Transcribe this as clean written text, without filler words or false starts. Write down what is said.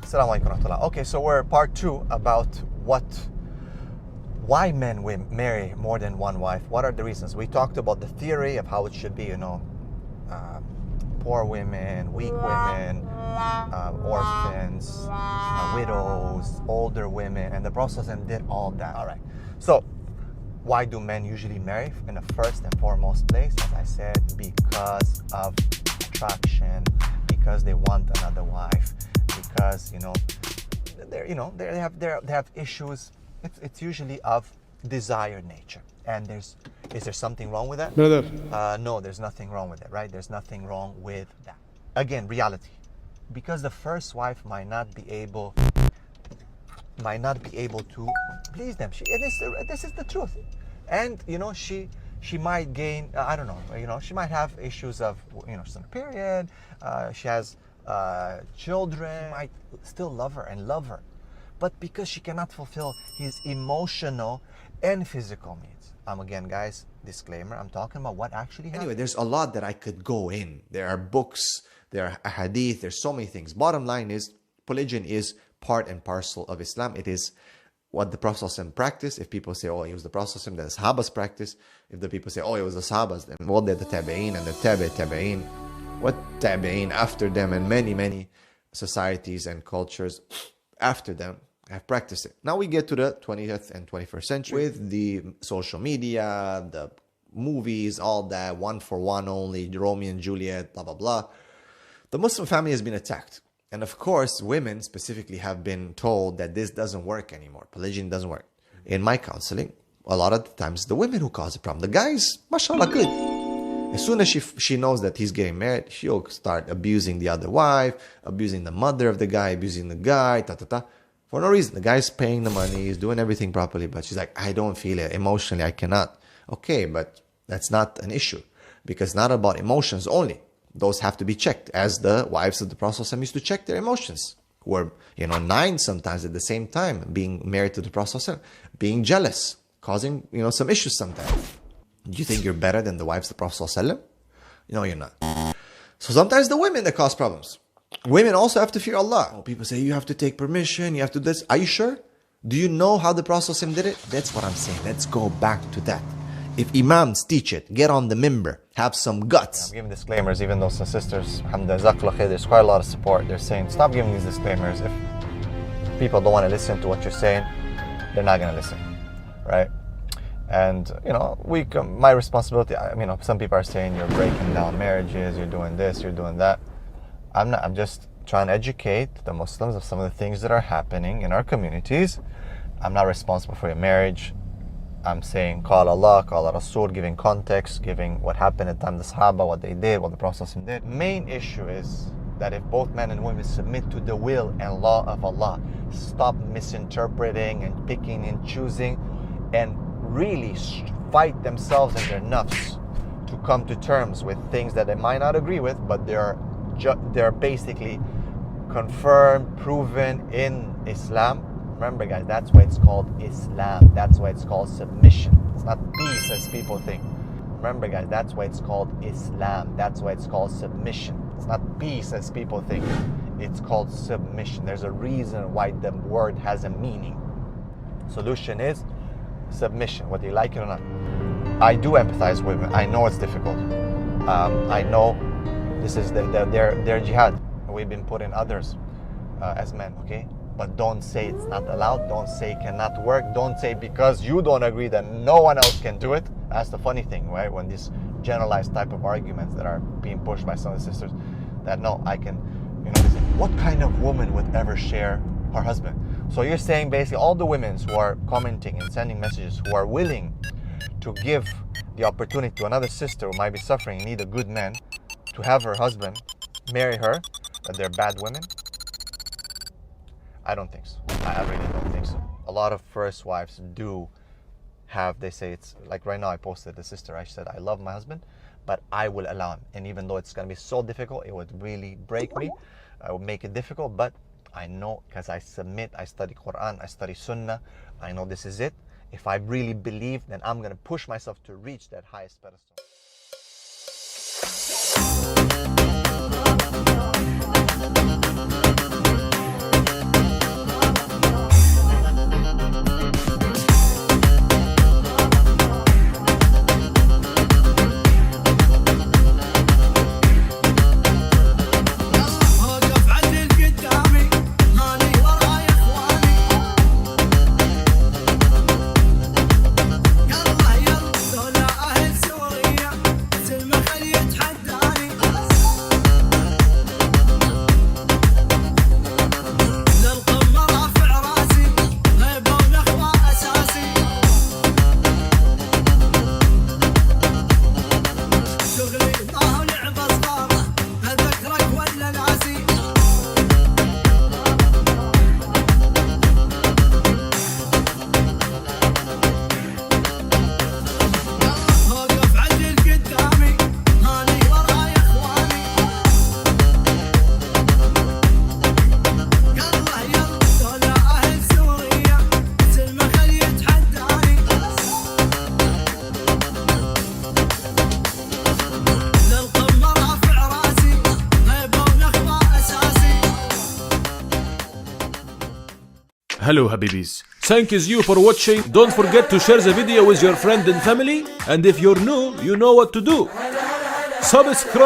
Assalamu alaikum warahmatullah. Okay, so we're part 2 about why men will marry more than one wife. What are the reasons? We talked about the theory of how it should be, poor women, weak women, orphans, widows, older women, and the Prophet did all that. All right. So why do men usually marry? In the first and foremost place, as I said, because of attraction, because they want another wife, because they have issues. It's usually of desired nature. And is there something wrong with that? Brother. No, there's nothing wrong with it, right? There's nothing wrong with that. Again, reality. Because the first wife might not be able to please them. This is the truth. And she might gain, I don't know, she might have issues of, she's on a period, she has children, she might still love her. But because she cannot fulfill his emotional and physical needs. Again, guys, disclaimer, I'm talking about what actually happened. Anyway, there's a lot that I could go in. There are books, there are hadith, there's so many things. Bottom line is, polygyny is part and parcel of Islam. It is what the Prophet ﷺ practiced. If people say, oh, it was the Prophet ﷺ, then the Sahabas practice. If the people say, oh, it was the Sahabas, then what did the Tabi'een and the Tabi'een? What Tabi'een after them and many, many societies and cultures after them have practiced it. Now we get to the 20th and 21st century with the social media, the movies, all that, one for one only, Romeo and Juliet, blah, blah, blah. The Muslim family has been attacked. And of course, women specifically have been told that this doesn't work anymore. Polygyny doesn't work. In my counseling, a lot of the times, the women who cause the problem. The guys, mashallah, good. As soon as she knows that he's getting married, she'll start abusing the other wife, abusing the mother of the guy, abusing the guy, for no reason. The guy's paying the money, he's doing everything properly, but she's like, I don't feel it. Emotionally, I cannot. Okay, but that's not an issue. Because it's not about emotions only. Those have to be checked, as the wives of the Prophet ﷺ used to check their emotions. Who were, 9 sometimes at the same time, being married to the Prophet ﷺ, being jealous, causing, some issues sometimes. Do you think you're better than the wives of the Prophet ﷺ? No, you're not. So sometimes the women that cause problems. Women also have to fear Allah. Oh, people say, you have to take permission, you have to do this. Are you sure? Do you know how the Prophet ﷺ did it? That's what I'm saying. Let's go back to that. If imams teach it, get on the mimbar, have some guts. I'm giving disclaimers, even though some sisters, alhamdulillah, there's quite a lot of support. They're saying, stop giving these disclaimers. If people don't want to listen to what you're saying, they're not going to listen, right? And, my responsibility, some people are saying you're breaking down marriages, you're doing this, you're doing that. I'm just trying to educate the Muslims of some of the things that are happening in our communities. I'm not responsible for your marriage. I'm saying, call Allah, call Rasul, giving context, giving what happened at the time of the Sahaba, what they did, what the Prophet did. Main issue is that if both men and women submit to the will and law of Allah, stop misinterpreting and picking and choosing, and really fight themselves and their nafs to come to terms with things that they might not agree with, but they're basically confirmed, proven in Islam. Remember, guys, that's why it's called Islam. That's why it's called submission. It's not peace as people think. Remember, guys, that's why it's called Islam. That's why it's called submission. It's not peace as people think. It's called submission. There's a reason why the word has a meaning. Solution is submission, whether you like it or not. I do empathize with women. I know it's difficult. I know this is their jihad. We've been put in others as men, okay? But don't say it's not allowed. Don't say it cannot work. Don't say because you don't agree that no one else can do it. That's the funny thing, right? When these generalized type of arguments that are being pushed by some of the sisters, that no, I can, what kind of woman would ever share her husband? So you're saying basically all the women who are commenting and sending messages who are willing to give the opportunity to another sister who might be suffering, need a good man, to have her husband marry her, that they're bad women? I don't think so. I really don't think so. A lot of first wives do have, they say, it's like right now I posted the sister, I said, I love my husband, but I will allow him. And even though it's going to be so difficult, it would really break me. I would make it difficult, but I know because I submit, I study Quran, I study Sunnah, I know this is it. If I really believe, then I'm going to push myself to reach that highest pedestal. Hello Habibis. Thank you for watching. Don't forget to share the video with your friend and family. And if you're new, you know what to do. Subscribe!